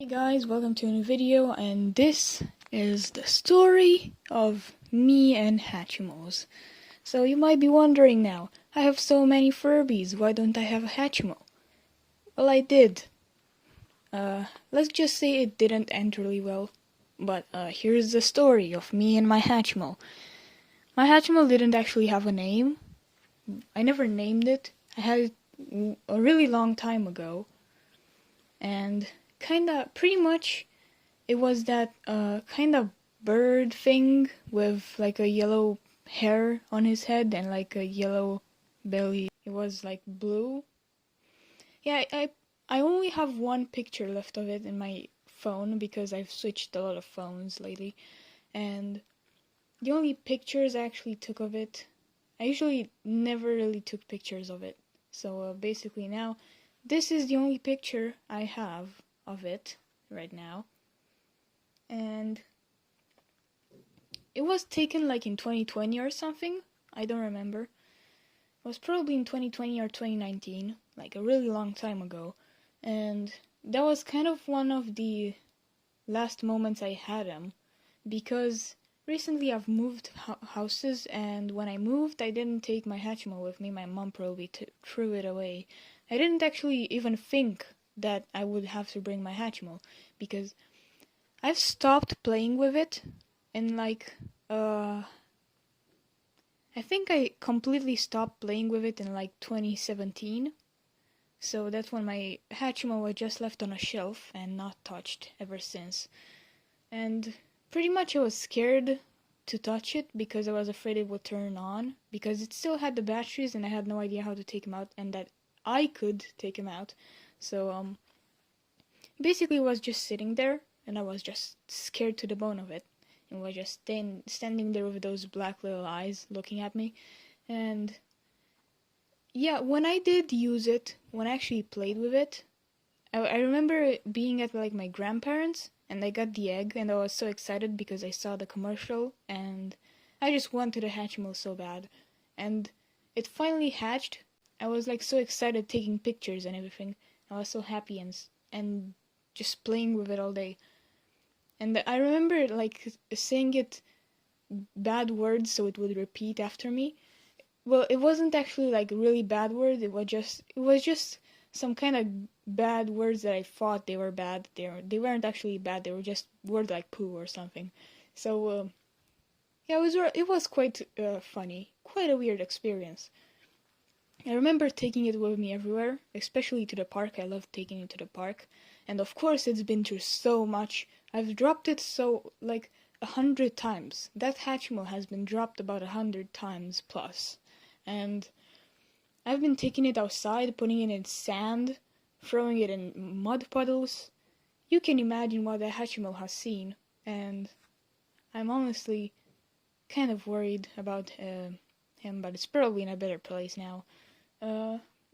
Hey guys, welcome to a new video, and this is the story of me and Hatchimals. So you might be wondering now, I have so many Furbies, why don't I have a Hatchimal? Well, I did. Let's just say it didn't end really well, but here's the story of me and my Hatchimal. My Hatchimal didn't actually have a name. I never named it. I had it a really long time ago, and pretty much it was that kind of bird thing with like a yellow hair on his head and like a yellow belly. It was like blue. Yeah, I only have one picture left of it in my phone because I've switched a lot of phones lately, and the only pictures I actually took of it, I usually never really took pictures of it. So basically now, this is the only picture I have of it right now. And it was taken like in 2020 or something. I don't remember. It was probably in 2020 or 2019, like a really long time ago. And that was kind of one of the last moments I had him, because recently I've moved houses, and when I moved I didn't take my Hatchimal with me. My mom probably threw it away. I didn't actually even think that I would have to bring my Hatchimal, because I've stopped playing with it in like I think I completely stopped playing with it in like 2017. So that's when my Hatchimal was just left on a shelf and not touched ever since. And pretty much I was scared to touch it because I was afraid it would turn on, because it still had the batteries and I had no idea how to take him out, and that I could take him out. So basically it was just sitting there, and I was just scared to the bone of it. It was just standing there with those black little eyes looking at me. And yeah, when I did use it, when I actually played with it, I remember being at like my grandparents, and I got the egg, and I was so excited because I saw the commercial, and I just wanted a Hatchimal so bad. And it finally hatched. I was like so excited, taking pictures and everything. I was so happy and just playing with it all day. And I remember like saying it bad words so it would repeat after me. Well, it wasn't actually like really bad words. It was just some kind of bad words that I thought they were bad. They weren't actually bad. They were just words like poo or something. So yeah, it was quite funny, quite a weird experience. I remember taking it with me everywhere, especially to the park. I loved taking it to the park. And of course it's been through so much. I've dropped it so like 100 times. That Hatchimal has been dropped about 100 times plus. And I've been taking it outside, putting it in sand, throwing it in mud puddles. You can imagine what the Hatchimal has seen. And I'm honestly kind of worried about him, but it's probably in a better place now.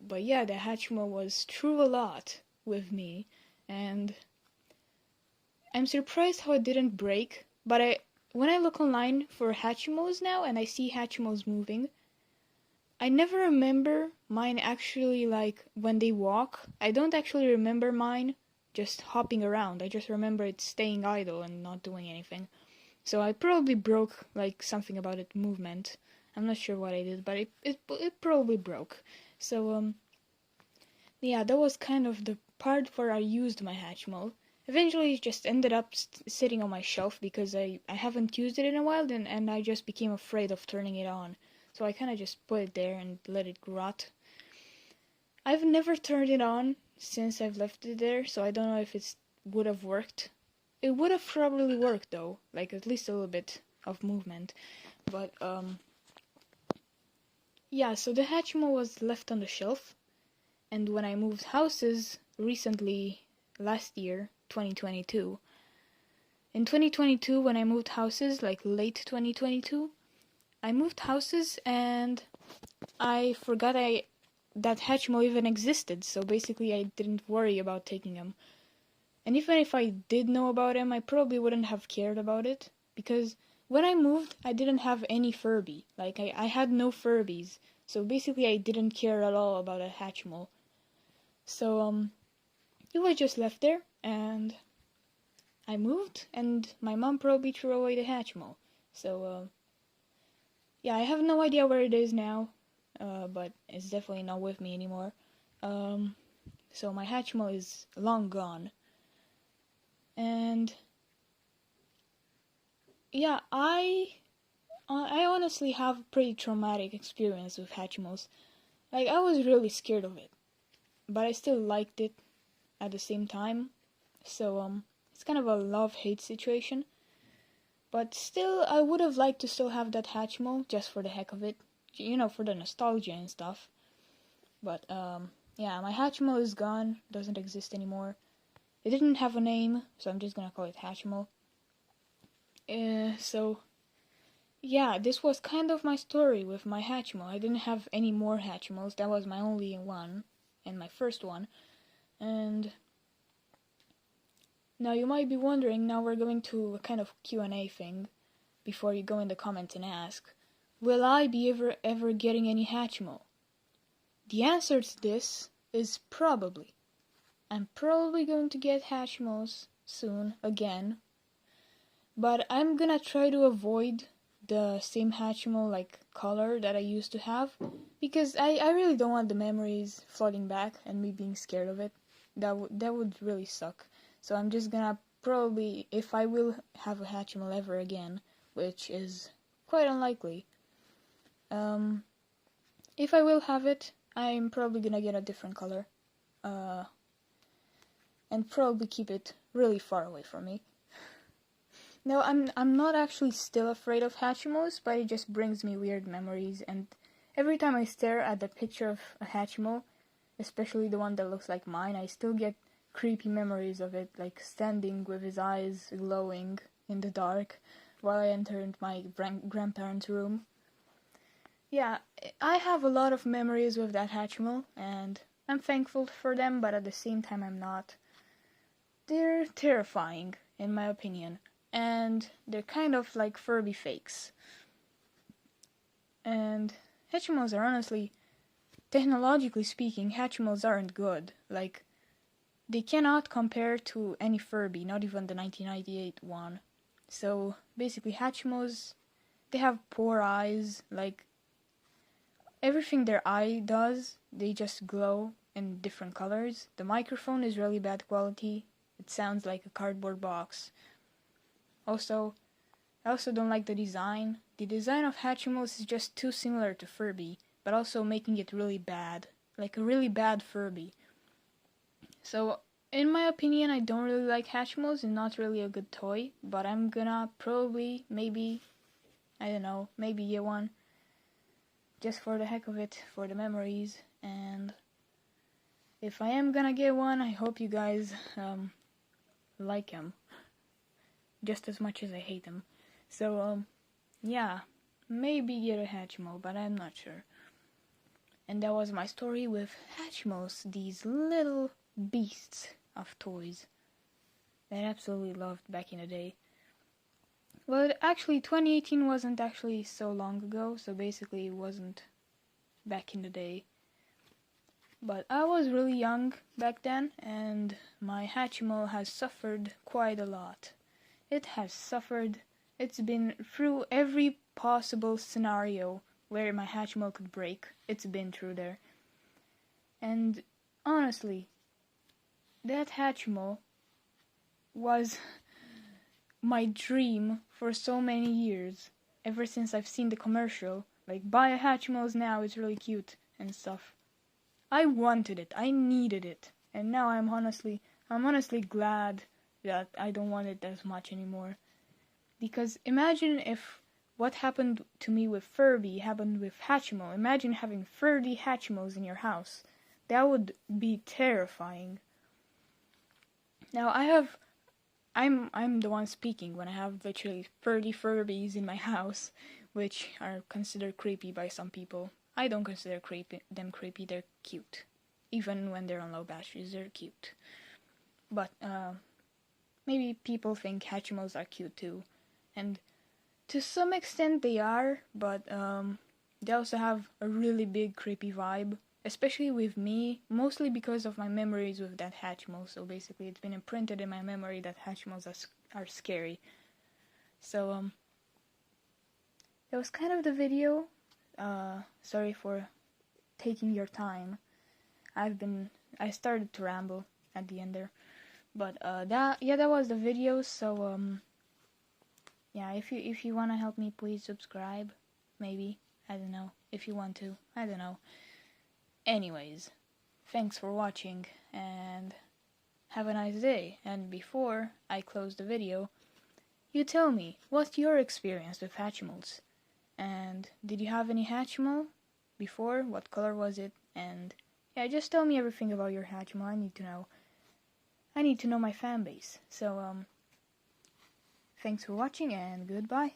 But yeah, the Hatchimal was through a lot with me, and I'm surprised how it didn't break. But when I look online for Hatchimals now and I see Hatchimals moving, I never remember mine actually, like when they walk. I don't actually remember mine just hopping around. I just remember it staying idle and not doing anything. So I probably broke like something about its movement. I'm not sure what I did, but it probably broke. So yeah, that was kind of the part where I used my Hatchimal. Eventually it just ended up sitting on my shelf because I haven't used it in a while, and I just became afraid of turning it on. So I kind of just put it there and let it rot. I've never turned it on since I've left it there, so I don't know if it would have worked. It would have probably worked though, like at least a little bit of movement. But yeah, so the Hatchimal was left on the shelf, and when I moved houses recently, last year, 2022, in 2022 when I moved houses, like late 2022, I moved houses and I forgot that Hatchimal even existed, so basically I didn't worry about taking him. And even if I did know about him, I probably wouldn't have cared about it, because when I moved, I didn't have any Furby. Like, I had no Furbies, so basically I didn't care at all about a Hatchimal. So, it was just left there, and I moved, and my mom probably threw away the Hatchimal. So, yeah, I have no idea where it is now, but it's definitely not with me anymore. So my Hatchimal is long gone. And yeah, I honestly have a pretty traumatic experience with Hatchimals. Like, I was really scared of it, but I still liked it at the same time. So, it's kind of a love-hate situation. But still, I would have liked to still have that Hatchimal, just for the heck of it. You know, for the nostalgia and stuff. But, yeah, my Hatchimal is gone, doesn't exist anymore. It didn't have a name, so I'm just gonna call it Hatchimal. So, yeah, this was kind of my story with my Hatchimal. I didn't have any more Hatchimals, that was my only one, and my first one. And now you might be wondering, now we're going to a kind of Q&A thing, before you go in the comments and ask, will I be ever getting any Hatchimal? The answer to this is probably. I'm probably going to get Hatchimals soon, again. But I'm gonna try to avoid the same Hatchimal, like, color that I used to have. Because I really don't want the memories flooding back and me being scared of it. That would really suck. So I'm just gonna probably, if I will have a Hatchimal ever again, which is quite unlikely. If I will have it, I'm probably gonna get a different color. And probably keep it really far away from me. No, I'm not actually still afraid of Hatchimals, but it just brings me weird memories, and every time I stare at the picture of a Hatchimal, especially the one that looks like mine, I still get creepy memories of it, like standing with his eyes glowing in the dark while I entered my grandparents' room. Yeah, I have a lot of memories with that Hatchimal, and I'm thankful for them, but at the same time I'm not. They're terrifying, in my opinion, and they're kind of like Furby fakes. And Hatchimals are honestly, technologically speaking, Hatchimals aren't good. Like, they cannot compare to any Furby, not even the 1998 one. So, basically, Hatchimals, they have poor eyes, like, everything their eye does, they just glow in different colors. The microphone is really bad quality. It sounds like a cardboard box. Also, I also don't like the design. The design of Hatchimals is just too similar to Furby, but also making it really bad. Like a really bad Furby. So, in my opinion, I don't really like Hatchimals. It's not really a good toy, but I'm gonna probably, maybe, I don't know, maybe get one. Just for the heck of it, for the memories. And if I am gonna get one, I hope you guys, like him just as much as I hate him. So, yeah, maybe get a Hatchimal, but I'm not sure. And that was my story with Hatchimals, these little beasts of toys that I absolutely loved back in the day. Well, actually, 2018 wasn't actually so long ago, so basically it wasn't back in the day. But I was really young back then, and my Hatchimal has suffered quite a lot. It has suffered. It's been through every possible scenario where my Hatchimal could break. It's been through there. And honestly, that Hatchimal was my dream for so many years. Ever since I've seen the commercial, like, buy a Hatchimals now, it's really cute and stuff. I wanted it, I needed it, and now I'm honestly glad that I don't want it as much anymore. Because imagine if what happened to me with Furby happened with Hatchimal. Imagine having 30 Hatchimals in your house. That would be terrifying. Now I'm the one speaking when I have literally 30 Furbies in my house, which are considered creepy by some people. I don't consider them creepy, they're cute. Even when they're on low batteries, they're cute. But, maybe people think Hatchimals are cute too. And to some extent they are, but, they also have a really big creepy vibe. especially with me, mostly because of my memories with that Hatchimal. So basically it's been imprinted in my memory that Hatchimals are scary. So that was kind of the video. Sorry for taking your time. I started to ramble at the end there. But that was the video. So yeah, if you wanna help me, please subscribe. Maybe, I don't know. If you want to, I don't know. Anyways, thanks for watching and have a nice day. And before I close the video, you tell me, what's your experience with Hatchimals? And did you have any Hatchimal before? What color was it? And yeah, just tell me everything about your Hatchimal. I need to know. I need to know my fan base. So thanks for watching and goodbye.